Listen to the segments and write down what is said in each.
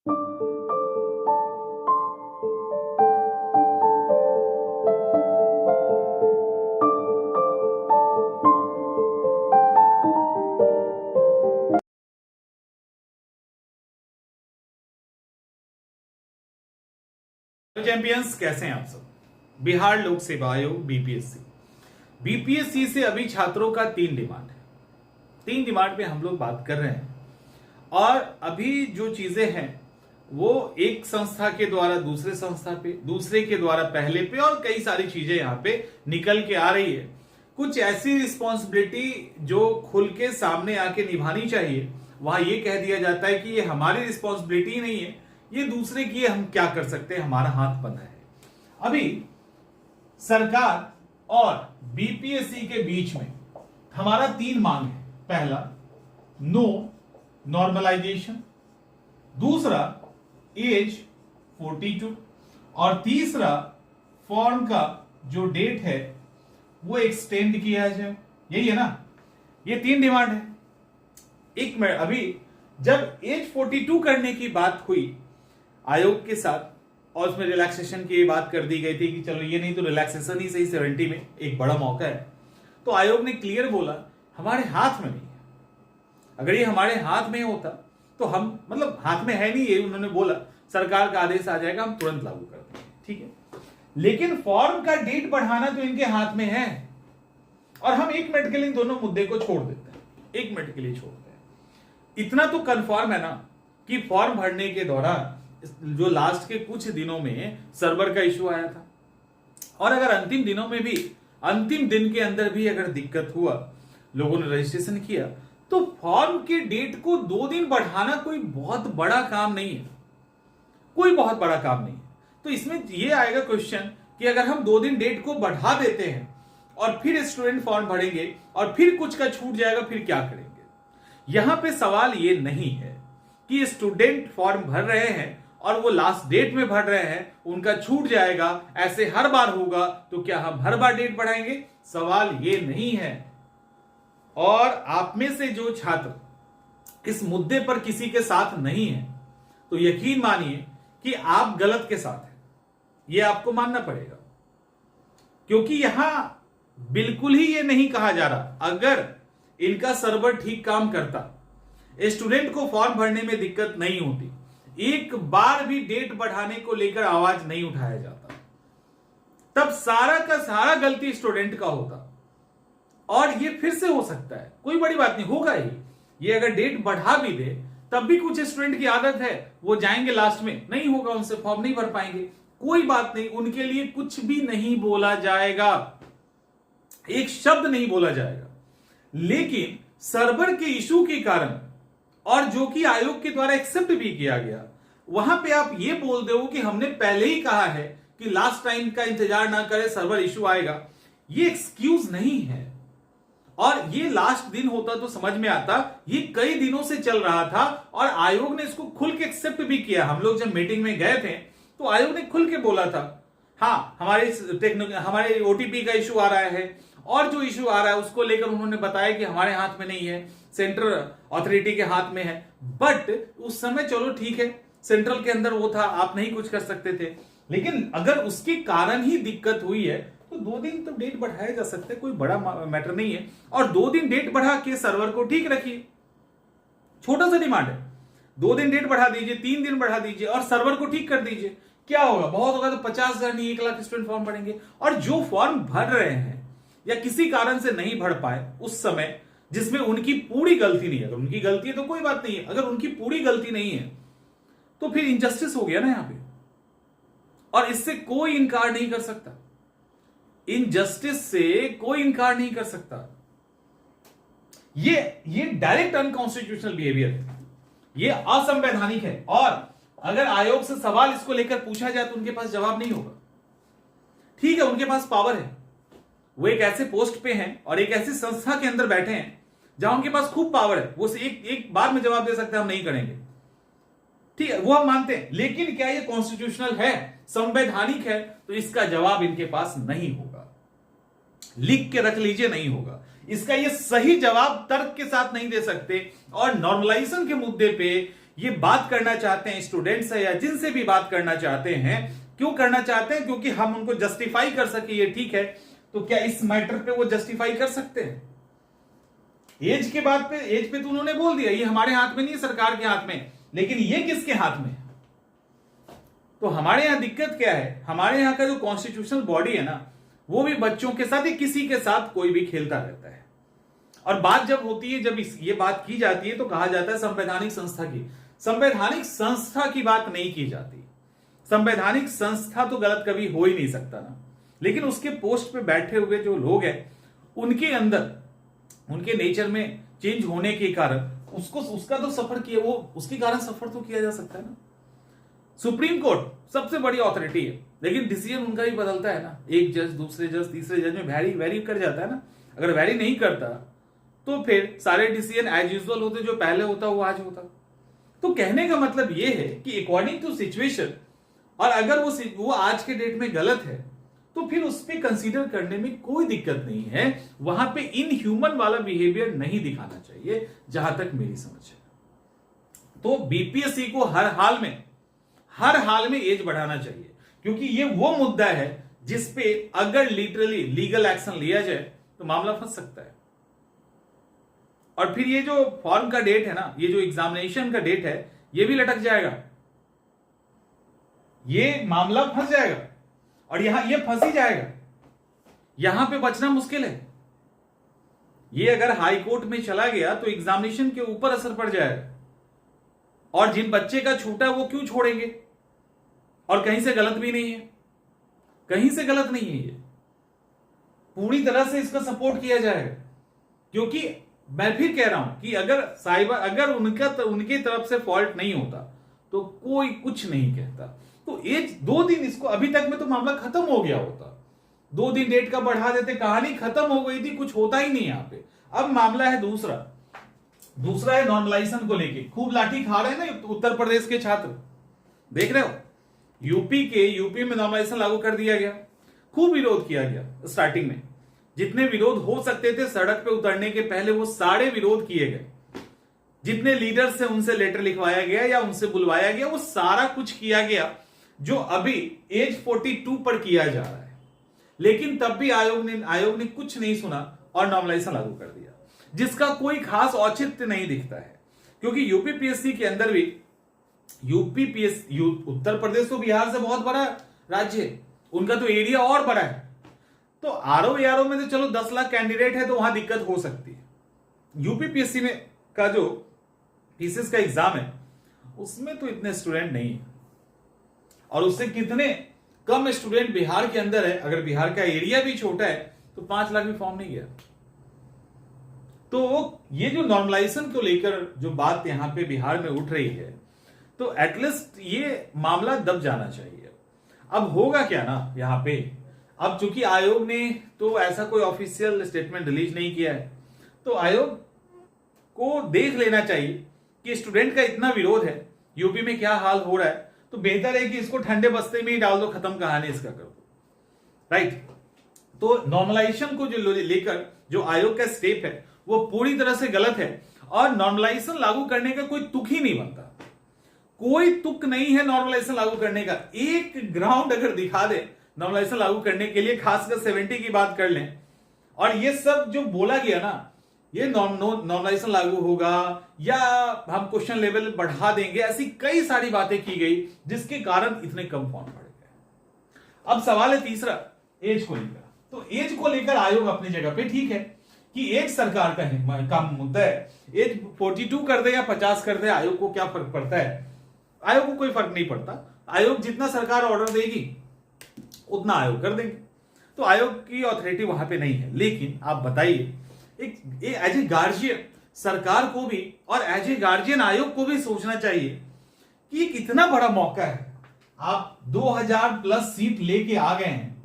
Champions, कैसे हैं आप सब। बिहार लोक सेवा आयोग बीपीएससी से अभी छात्रों का 3 डिमांड है। 3 डिमांड पे हम लोग बात कर रहे हैं और अभी जो चीजें हैं वो एक संस्था के द्वारा दूसरे संस्था पे, दूसरे के द्वारा पहले पे, और कई सारी चीजें यहाँ पे निकल के आ रही है। कुछ ऐसी रिस्पॉन्सिबिलिटी जो खुल के सामने आके निभानी चाहिए, वहां ये कह दिया जाता है कि ये हमारी रिस्पॉन्सिबिलिटी नहीं है, ये दूसरे की, हम क्या कर सकते हैं, हमारा हाथ बंधा है। अभी सरकार और बीपीएससी के बीच में हमारा 3 मांग है। पहला, नो नॉर्मलाइजेशन, दूसरा एज 42, और तीसरा फॉर्म का जो डेट है वो एक्सटेंड किया जाए। यही है ना, ये 3 डिमांड है। एक मिनट, अभी जब एज 42 करने की बात हुई आयोग के साथ और उसमें रिलैक्सेशन की बात कर दी गई थी कि चलो ये नहीं तो रिलैक्सेशन ही सही, 70 में एक बड़ा मौका है, तो आयोग ने क्लियर बोला हमारे हाथ में नहीं है। अगर ये हमारे हाथ में होता तो हम, मतलब हाथ में है नहीं, ये उन्होंने बोला सरकार का आदेश आ जाएगा हम तुरंत लागू कर देंगे, ठीक है। लेकिन फॉर्म का डेट बढ़ाना तो इनके हाथ में है, और हम 1 मिनट के लिए दोनों मुद्दे को छोड़ देते हैं, 1 मिनट के लिए छोड़ते हैं। इतना तो कंफर्म है ना कि फॉर्म भरने के दौरान जो लास्ट के कुछ दिनों में सर्वर का इशू आया था, और अगर अंतिम दिनों में भी, अंतिम दिन के अंदर भी अगर दिक्कत हुआ, लोगों ने रजिस्ट्रेशन किया, तो फॉर्म के डेट को 2 दिन बढ़ाना कोई बहुत बड़ा काम नहीं है, कोई बहुत बड़ा काम नहीं है। तो इसमें यह आएगा क्वेश्चन कि अगर हम 2 दिन डेट को बढ़ा देते हैं और फिर स्टूडेंट फॉर्म भरेंगे और फिर कुछ का छूट जाएगा, फिर क्या करेंगे। यहां पे सवाल ये नहीं है कि स्टूडेंट फॉर्म भर रहे हैं और वो लास्ट डेट में भर रहे हैं, उनका छूट जाएगा, ऐसे हर बार होगा तो क्या हम हर बार डेट बढ़ाएंगे, सवाल ये नहीं है। और आप में से जो छात्र इस मुद्दे पर किसी के साथ नहीं है, तो यकीन मानिए कि आप गलत के साथ हैं, यह आपको मानना पड़ेगा। क्योंकि यहां बिल्कुल ही यह नहीं कहा जा रहा, अगर इनका सर्वर ठीक काम करता, स्टूडेंट को फॉर्म भरने में दिक्कत नहीं होती, एक बार भी डेट बढ़ाने को लेकर आवाज नहीं उठाया जाता, तब सारा का सारा गलती स्टूडेंट का होता। और ये फिर से हो सकता है, कोई बड़ी बात नहीं, होगा ही। ये अगर डेट बढ़ा भी दे तब भी कुछ स्टूडेंट की आदत है, वो जाएंगे लास्ट में, नहीं होगा उनसे, फॉर्म नहीं भर पाएंगे, कोई बात नहीं, उनके लिए कुछ भी नहीं बोला जाएगा, एक शब्द नहीं बोला जाएगा। लेकिन सर्वर के इशू के कारण, और जो कि आयोग के द्वारा एक्सेप्ट भी किया गया, वहां पे आप ये बोल दो कि हमने पहले ही कहा है कि लास्ट टाइम का इंतजार ना करें, सर्वर इशू आएगा, ये एक्सक्यूज नहीं है। और ये लास्ट दिन होता तो समझ में आता, ये कई दिनों से चल रहा था और आयोग ने इसको खुल के एक्सेप्ट भी किया। हम लोग जब मीटिंग में गए थे तो आयोग ने खुल के बोला था, हाँ हमारे ओटीपी का इशू आ रहा है, और जो इशू आ रहा है उसको लेकर उन्होंने बताया कि हमारे हाथ में नहीं है, सेंट्रल अथॉरिटी के हाथ में है। बट उस समय चलो ठीक है, सेंट्रल के अंदर वो था, आप नहीं कुछ कर सकते थे। लेकिन अगर उसके कारण ही दिक्कत हुई है तो 2 दिन तो डेट बढ़ाया जा सकता है, कोई बड़ा मैटर नहीं है। और 2 दिन डेट बढ़ा के सर्वर को ठीक रखिए, छोटा सा डिमांड है, 2 दिन डेट बढ़ा दीजिए, 3 दिन बढ़ा दीजिए और सर्वर को ठीक कर दीजिए। क्या होगा, बहुत होगा तो 50,000 नहीं 1 लाख स्टूडेंट फॉर्म भरेंगे। और जो फॉर्म भर रहे हैं या किसी कारण से नहीं भर पाए उस समय, जिसमें उनकी पूरी गलती नहीं है, अगर उनकी गलती है तो कोई बात नहीं है, अगर उनकी पूरी गलती नहीं है तो फिर इनजस्टिस हो गया ना यहां पे, और इससे कोई इनकार नहीं कर सकता, इनजस्टिस से कोई इनकार नहीं कर सकता। ये डायरेक्ट अनकॉन्स्टिट्यूशनल बिहेवियर है, ये असंवैधानिक है। और अगर आयोग से सवाल इसको लेकर पूछा जाए तो उनके पास जवाब नहीं होगा। ठीक है, उनके पास पावर है, वो एक ऐसे पोस्ट पे हैं और एक ऐसी संस्था के अंदर बैठे हैं जहां उनके पास खूब पावर है, वो एक बार में जवाब दे सकते हैं हम नहीं करेंगे, ठीक है, वो हम मानते हैं। लेकिन क्या ये कॉन्स्टिट्यूशनल है, संवैधानिक है, तो इसका जवाब इनके पास नहीं होगा, लिख के रख लीजिए, नहीं होगा। इसका ये सही जवाब तर्क के साथ नहीं दे सकते। और नॉर्मलाइजेशन के मुद्दे पे ये बात करना चाहते हैं स्टूडेंट्स से या जिनसे भी बात करना चाहते हैं। क्यों करना चाहते हैं? क्योंकि हम उनको जस्टिफाई कर सके ये ठीक है। तो क्या इस मैटर पे वो जस्टिफाई कर सकते हैं? एज के बाद पे, एज पे तो उन्होंने बोल दिया ये हमारे हाथ में नहीं, सरकार के हाथ में, लेकिन ये किसके हाथ में? तो हमारे यहां दिक्कत क्या है? हमारे यहां का जो कॉन्स्टिट्यूशनल बॉडी है ना, वो भी बच्चों के साथ या किसी के साथ कोई भी खेलता रहता है। और बात जब होती है, जब ये बात की जाती है तो कहा जाता है संवैधानिक संस्था की। संवैधानिक संस्था की बात नहीं की जाती। संवैधानिक संस्था तो गलत कभी हो ही नहीं सकता ना, लेकिन उसके पोस्ट पे बैठे हुए जो लोग हैं उनके अंदर, उनके नेचर में चेंज होने के कारण उसको, उसका तो सफर किया, वो उसके कारण सफर तो किया जा सकता है ना। सुप्रीम कोर्ट सबसे बड़ी अथॉरिटी है, लेकिन डिसीजन उनका भी बदलता है ना। एक जज दूसरे जज तीसरे जज में वेरी कर जाता है ना। अगर वेरी नहीं करता तो फिर सारे डिसीजन एज यूजुअल होते, जो पहले होता वो आज होता। तो कहने का मतलब ये है कि अकॉर्डिंग टू सिचुएशन, और अगर वो आज के डेट में गलत है तो फिर उस पर कंसीडर करने में कोई दिक्कत नहीं है। वहां पे इनह्यूमन वाला बिहेवियर नहीं दिखाना चाहिए, जहां तक मेरी समझ है। तो बीपीएससी को हर हाल में एज बढ़ाना चाहिए, क्योंकि ये वो मुद्दा है जिसपे अगर लिटरली लीगल एक्शन लिया जाए तो मामला फंस सकता है। और फिर ये जो फॉर्म का डेट है ना, ये जो एग्जामिनेशन का डेट है, ये भी लटक जाएगा, ये मामला फंस जाएगा। और यहां ये फंस ही जाएगा, यहां पे बचना मुश्किल है। ये अगर हाई कोर्ट में चला गया तो एग्जामिनेशन के ऊपर असर पड़ जाएगा। और जिन बच्चे का छूटा वो क्यों छोड़ेंगे? और कहीं से गलत भी नहीं है, कहीं से गलत नहीं है, ये पूरी तरह से इसका सपोर्ट किया जाएगा। क्योंकि मैं फिर कह रहा हूं कि अगर उनकी तरफ से फॉल्ट नहीं होता तो कोई कुछ नहीं कहता। तो एज 2 दिन, इसको अभी तक में तो मामला खत्म हो गया होता। 2 दिन डेट का बढ़ा देते, कहानी खत्म हो गई थी, कुछ होता ही नहीं यहां पे। अब मामला है दूसरा है नॉर्मलाइजेशन को लेके। खूब लाठी खा रहे हैं ना उत्तर प्रदेश के छात्र, देख रहे हो। यूपी में नॉर्मलाइजेशन लागू कर दिया गया, खूब विरोध किया गया। स्टार्टिंग में जितने विरोध हो सकते थे सड़क पे उतरने के पहले, वो सारे विरोध किए गए। जितने लीडर से उनसे लेटर लिखवाया गया या उनसे बुलवाया गया, वो सारा कुछ किया गया, जो अभी एज 42 पर किया जा रहा है। लेकिन तब भी आयोग ने कुछ नहीं सुना और नॉर्मलाइजेशन लागू कर दिया, जिसका कोई खास औचित्य नहीं दिखता है। क्योंकि यूपीपीएससी के अंदर भी, उत्तर प्रदेश तो बिहार से बहुत बड़ा राज्य है, उनका तो एरिया और बड़ा है। तो आरओ में तो चलो 10 लाख कैंडिडेट है तो वहां दिक्कत हो सकती है। यूपीपीएससी में का जो पीसीएस का एग्जाम है उसमें तो इतने स्टूडेंट नहीं है, और उससे कितने कम स्टूडेंट बिहार के अंदर है। अगर बिहार का एरिया भी छोटा है तो 5 लाख भी फॉर्म नहीं गया। तो ये जो नॉर्मलाइजेशन को लेकर जो बात यहां पे बिहार में उठ रही है, तो एटलीस्ट ये मामला दब जाना चाहिए। अब होगा क्या ना यहां पे, अब चूंकि आयोग ने तो ऐसा कोई ऑफिशियल स्टेटमेंट रिलीज नहीं किया है, तो आयोग को देख लेना चाहिए कि स्टूडेंट का इतना विरोध है, यूपी में क्या हाल हो रहा है, तो बेहतर है कि इसको ठंडे बस्ते में ही डाल दो, खत्म कहानी इसका कर दो, राइट। तो नॉर्मलाइजेशन को जो लेकर जो आयोग का स्टेप है वो पूरी तरह से गलत है, और नॉर्मलाइजेशन लागू करने का कोई तुक ही नहीं बनता। कोई तुक नहीं है नॉर्मलाइजेशन लागू करने का। एक ग्राउंड अगर दिखा दे नॉर्मलाइजेशन लागू करने के लिए, खासकर 70 की बात कर लें, और ये सब जो बोला गया ना, ये नॉर्मलाइजेशन लागू होगा या हम क्वेश्चन लेवल बढ़ा देंगे, ऐसी कई सारी बातें की गई जिसके कारण इतने कम फॉर्म पड़ गए। अब सवाल है तीसरा, एज को लेकर। तो एज को लेकर आयोग अपनी जगह पे ठीक है कि एज सरकार का मुद्दा है। एज 42 कर दे या 50 कर दे, आयोग को क्या फर्क पड़ता है? आयोग को कोई फर्क नहीं पड़ता। आयोग जितना सरकार ऑर्डर देगी उतना आयोग कर देंगे। तो आयोग की अथॉरिटी वहां पे नहीं है। लेकिन आप बताइए, एक एज ए गार्जियन सरकार को भी और एज ए गार्जियन आयोग को भी सोचना चाहिए कि एक इतना बड़ा मौका है, आप 2000 प्लस सीट लेके आ गए हैं,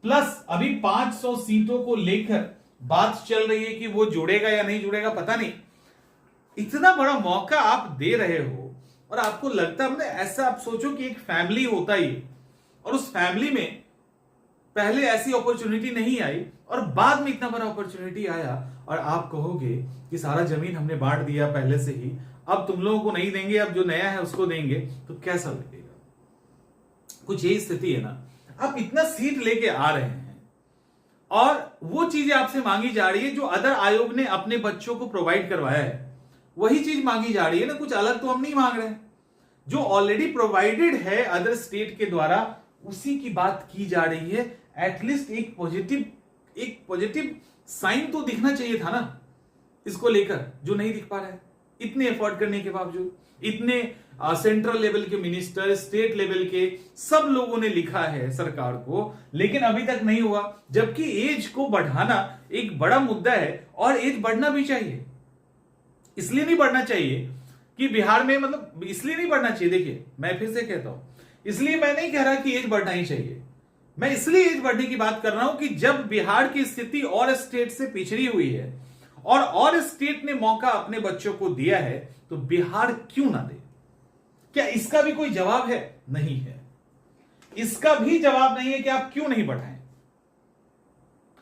प्लस अभी 500 सीटों को लेकर बात चल रही है कि वो जुड़ेगा या नहीं जुड़ेगा, पता नहीं। इतना बड़ा मौका आप दे रहे हो और आपको लगता है, ऐसा आप सोचो कि एक फैमिली होता ही, और उस फैमिली में पहले ऐसी अपॉर्चुनिटी नहीं आई और बाद में इतना बड़ा अपॉर्चुनिटी आया, और आप कहोगे कि सारा जमीन हमने बांट दिया पहले से ही, अब तुम लोगों को नहीं देंगे, अब जो नया है उसको देंगे, तो कैसा लगेगा? कुछ यही स्थिति है ना। आप इतना सीट लेके आ रहे हैं और वो चीजें आपसे मांगी जा रही है जो अदर आयोग ने अपने बच्चों को प्रोवाइड करवाया है, वही चीज मांगी जा रही है ना। कुछ अलग तो हम नहीं मांग रहे हैं, जो ऑलरेडी प्रोवाइडेड है अदर स्टेट के द्वारा उसी की बात की जा रही है। एटलीस्ट एक पॉजिटिव साइन तो दिखना चाहिए था ना इसको लेकर, जो नहीं दिख पा रहा है। इतने एफर्ट करने के बावजूद, इतने सेंट्रल लेवल के मिनिस्टर, स्टेट लेवल के सब लोगों ने लिखा है सरकार को, लेकिन अभी तक नहीं हुआ। जबकि एज को बढ़ाना एक बड़ा मुद्दा है और एज बढ़ना भी चाहिए। इसलिए नहीं बढ़ना चाहिए कि बिहार में, मतलब इसलिए नहीं बढ़ना चाहिए, देखिए मैं फिर से कहता हूं, इसलिए मैं नहीं कह रहा कि एज बढ़ना ही चाहिए। मैं इसलिए एज बढ़ने की बात कर रहा हूं कि जब बिहार की स्थिति और स्टेट से पिछड़ी हुई है और स्टेट ने मौका अपने बच्चों को दिया है, तो बिहार क्यों ना दे? क्या इसका भी कोई जवाब है? नहीं है। इसका भी जवाब नहीं है कि आप क्यों नहीं बढ़ाएं।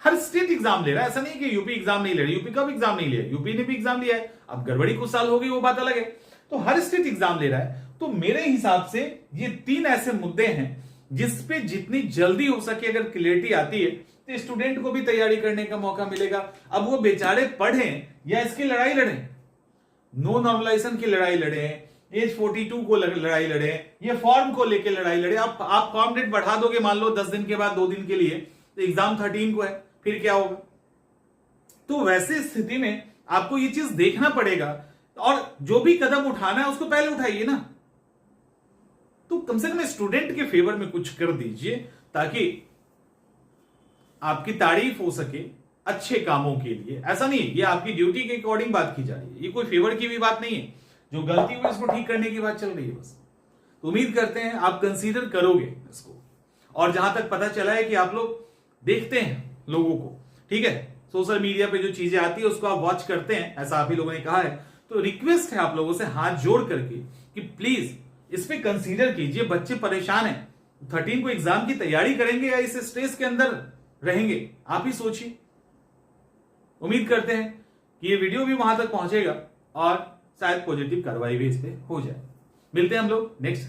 हर स्टेट एग्जाम ले रहा है, ऐसा नहीं कि यूपी एग्जाम नहीं ले रहा। यूपी का भी एग्जाम नहीं लिया, यूपी ने भी एग्जाम लिया है। अब गड़बड़ी कुछ साल हो गई, वो बात अलग है। तो हर स्टेट एग्जाम ले रहा है। तो मेरे हिसाब से ये 3 ऐसे मुद्दे हैं जिसपे जितनी जल्दी हो सके अगर क्लियरिटी आती है तो स्टूडेंट को भी तैयारी करने का मौका मिलेगा। अब वो बेचारे पढ़ें या इसकी लड़ाई लड़ें, नो नॉर्मलाइजेशन की लड़ाई लड़ें, एज 42 को लड़ाई लड़े, ये फॉर्म को लेकर लड़ाई लड़े। आप फॉर्म डेट बढ़ा दोगे मान लो 10 दिन के बाद 2 दिन के लिए, तो एग्जाम 13 को है, फिर क्या होगा? तो वैसे स्थिति में आपको ये चीज देखना पड़ेगा और जो भी कदम उठाना है उसको पहले उठाइए ना। तो कम से कम स्टूडेंट के फेवर में कुछ कर दीजिए ताकि आपकी तारीफ हो सके अच्छे कामों के लिए। ऐसा नहीं, ये आपकी ड्यूटी के अकॉर्डिंग बात की जा रही है, ये कोई फेवर की भी बात नहीं है। जो गलती हुई इसको ठीक करने की बात चल रही है बस। तो उम्मीद करते हैं आप कंसीडर करोगे इसको। और जहां तक पता चला है कि आप लोग देखते हैं लोगों को, ठीक है, सोशल मीडिया पे जो चीजें आती है उसको आप वॉच करते हैं, ऐसा आप ही लोगों ने कहा है। तो रिक्वेस्ट है आप लोगों से हाथ जोड़ करके कि प्लीज इस पे कंसीडर कीजिए। बच्चे परेशान हैं, 13 को एग्जाम की तैयारी करेंगे या इस स्ट्रेस के अंदर रहेंगे, आप ही सोचिए। उम्मीद करते हैं कि ये वीडियो भी वहां तक पहुंचेगा और शायद पॉजिटिव कार्रवाई भी इस पे हो जाए। मिलते हैं हम लोग नेक्स्ट